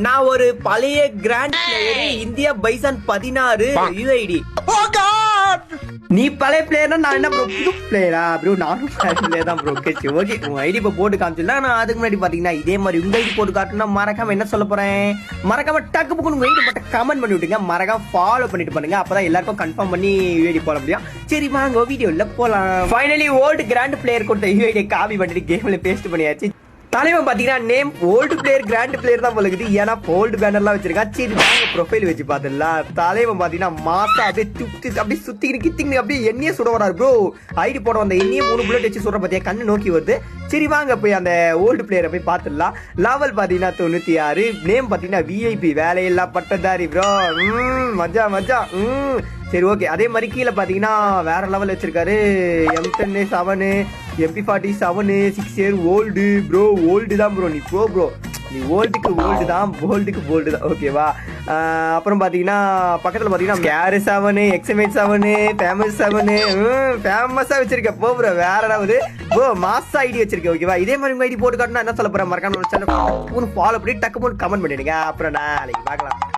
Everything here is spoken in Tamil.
நான் ஒரு பழைய கிராண்ட் பிளேயர், இந்தியா பைசான் 16 யுஐடி. நீ பழைய பிளேயர்னா நான் என்ன ப்ரோ புது பிளேயரா ப்ரோ? நானும் பிளேயர் தான் ப்ரோ. ஓகே ஓகே, உங்க ஐடி இப்போ போட்டு காமிச்சிடலாம். நான் அதுக்கு முன்னாடி பாத்தீங்கன்னா இதே மாதிரி உங்க ஐடி போட்டு காட்டணும்னா மறக்காம என்ன சொல்ல போறேன், மறக்காம டக்கு புக்கு உங்க ஐடி மட்டும் கமெண்ட் பண்ணி விட்டுங்க. மறக்காம ஃபாலோ பண்ணிட்டு பண்ணுங்க, அப்பதான் எல்லாருக்கும் கன்ஃபார்ம் பண்ணி யூஐடி போட முடியும். சரி வாங்க வீடியோல போலாம். ஃபைனலி ஓல்டு கிராண்ட் பிளேயர் கொடுத்த யூஐடி காப்பி பண்ணிட்டு கேம்ல பேஸ்ட் பண்ணியாச்சு. தலைவன் பாத்தீங்கன்னா name old player grand player தான் போலக்குது, ஏன்னா ஓல்டு பேனர்லாம் வச்சிருக்கா. சரி வாங்க ப்ரொஃபைல் வச்சு பாத்துடலாம். தலைவன் பாத்தீங்கன்னா மாசா அப்படியே சுத்திக்கிட்டு கித்திக்கிட்டு அப்படியே எண்ணெயே சுட வராரு ப்ரோ. ஐடி போட வந்த எண்ணெயே 3 புல்லட் வச்சு சுடுற பாத்தியா, கண்ணு நோக்கி வருது. சரி வாங்க போய் அந்த ஓல்டு பிளேயரை போய் பாத்துடலாம். லெவல் பாத்தீங்கன்னா 96, நேம் பாத்தீங்கன்னா விஐபி, வேலையில்லா பட்டதாரி ப்ரோ. மஜா மஜா. சரி ஓகே, அதே மாதிரி கீழே பாத்தீங்கன்னா வேற லெவல் வச்சிருக்காரு. M10 7 MP47 6 year old bro. Old தான் ப்ரோ, நீ ப்ரோ நீ ஓல்டுக்கு ஓல்டு தான், போல்டுக்கு போல்டு தான். ஓகேவா? அப்புறம் பாத்தீங்கன்னா பக்கத்துல பாத்தீங்கன்னா கேர் 7 XM8 7 ஃபேமஸ் 7 ஃபேமஸா வச்சிருக்க ப்ரோ. வேற ஏதாவது ப்ரோ மாஸ் ஐடி வச்சிருக்கேன். ஓகேவா? இதே மாதிரி உங்க ஐடி போட்டு காட்டினா என்ன சொல்ல போறேன், மறக்காம ஃபாலோ பண்ணி டக்கு போட்டு கமெண்ட் பண்ணிடுங்க. அப்புறம் நாளைக்கு பார்க்கலாம்.